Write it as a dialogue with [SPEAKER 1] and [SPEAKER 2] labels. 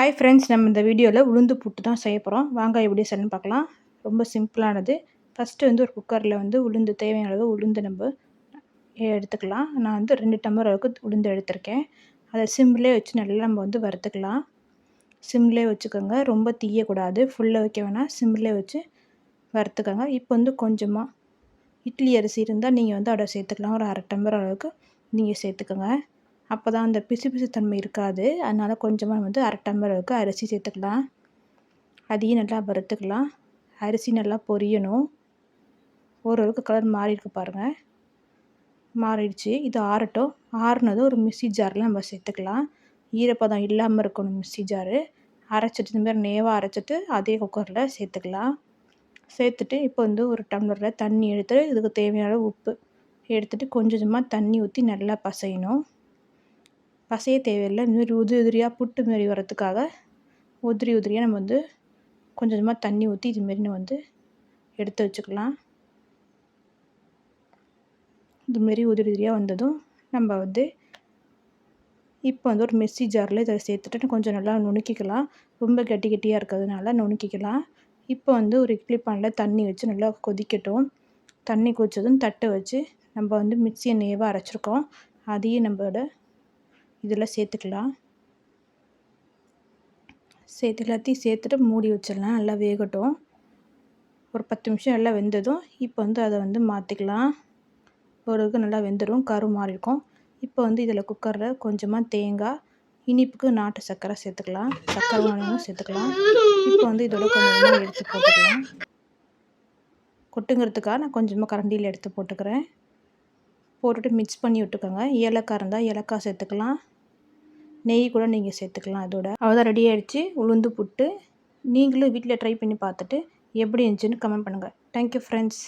[SPEAKER 1] Hi friends, நம்ம இந்த வீடியோவில் உளுந்து புட்டு தான் செய்ய போகிறோம். வாங்க எப்படி செய்யணும்னு பார்க்கலாம். ரொம்ப சிம்பிளானது. ஃபஸ்ட்டு ஒரு குக்கரில் உளுந்து தேவையான அளவு உளுந்து நம்ம எடுத்துக்கலாம். நான் 2 டம்ளர் அளவுக்கு உளுந்து எடுத்திருக்கேன். அதை சிம்லேயே வச்சு நல்லா நம்ம வறுத்துக்கலாம். சிம்லேயே வச்சுக்கோங்க, ரொம்ப தீயக்கூடாது. ஃபுல்லாக வைக்க வேணாம், சிம்லேயே வச்சு வறுத்துக்கோங்க. இப்போ கொஞ்சமாக இட்லி அரிசி இருந்தால் நீங்கள் அதோட சேர்த்துக்கலாம். ஒரு 1/2 டம்ளர் அளவுக்கு நீங்கள் சேர்த்துக்கோங்க. அப்போ தான் அந்த பிசு தன்மை இருக்காது. அதனால் கொஞ்சமாக 1/2 டம்ளர் அளவுக்கு அரிசி சேர்த்துக்கலாம். அதையும் நல்லா வறுத்துக்கலாம். அரிசி நல்லா பொரியணும். ஓரளவுக்கு கலர் மாறி இருக்கு பாருங்கள், மாறிடுச்சு. இது ஆறட்டும். ஆறுனதும் ஒரு மிக்ஸி ஜாரில் நம்ம சேர்த்துக்கலாம். ஈரப்பதம் இல்லாமல் இருக்கணும் மிக்ஸி ஜாரு. அரைச்சிட்டு இந்தமாதிரி நேவாக அரைச்சிட்டு அதே குக்கரில் சேர்த்துக்கலாம். சேர்த்துட்டு இப்போ ஒரு டம்ளரில் தண்ணி எடுத்து இதுக்கு தேவையான உப்பு எடுத்துகிட்டு கொஞ்சமாக தண்ணி ஊற்றி நல்லா பசையணும். பசைய தேவையில்லை, இதுமாரி உதிரியாக புட்டு மாரி வரத்துக்காக உதிரியாக நம்ம கொஞ்சமாக தண்ணி ஊற்றி இதுமாரி நம்ம எடுத்து வச்சுக்கலாம். இதுமாரி உதிரியாக வந்ததும் நம்ம இப்போ ஒரு மிக்ஸி ஜாரில் இதை சேர்த்துட்டு கொஞ்சம் நல்லா நுணுக்கிக்கலாம். ரொம்ப கெட்டியாக இருக்கிறதுனால நுணுக்கிக்கலாம். இப்போ ஒரு இட்லி பானில் தண்ணி வச்சு நல்லா கொதிக்கட்டும். தண்ணி கொதிச்சதும் தட்டை வச்சு நம்ம மிக்ஸியை நேவாக அரைச்சிருக்கோம், அதையும் நம்மளோட இதில் சேர்த்துக்கலாம். எல்லாத்தையும் சேர்த்துட்டு மூடி வச்சிடலாம். நல்லா வேகட்டும். ஒரு 10 நிமிஷம் நல்லா வெந்ததும் இப்போ அதை மாற்றிக்கலாம். ஓரளவுக்கு நல்லா வெந்துடும், கரு மாறி இருக்கும். இப்போ இதில் குக்கரில் கொஞ்சமாக தேங்காய், இனிப்புக்கு நாட்டு சர்க்கரை சேர்த்துக்கலாம். சர்க்கரை வேணும்னா சேர்த்துக்கலாம். இப்போ இதோட கொஞ்சமாக எடுத்து போட்டுக்கலாம். கொட்டுங்கிறதுக்காக நான் கொஞ்சமாக கரண்டியில் எடுத்து போட்டுக்கிறேன். போட்டுட்டு மிக்ஸ் பண்ணி விட்டுக்கோங்க. ஏலக்காய் இருந்தால் ஏலக்காய் சேர்த்துக்கலாம். நெய் கூட நீங்கள் சேர்த்துக்கலாம். அதோட அவ்வளோதான், ரெடி ஆகிடுச்சு உளுந்து புட்டு. நீங்களும் வீட்டில் ட்ரை பண்ணி பார்த்துட்டு எப்படி இருந்துச்சுன்னு கமெண்ட் பண்ணுங்கள். Thank you friends.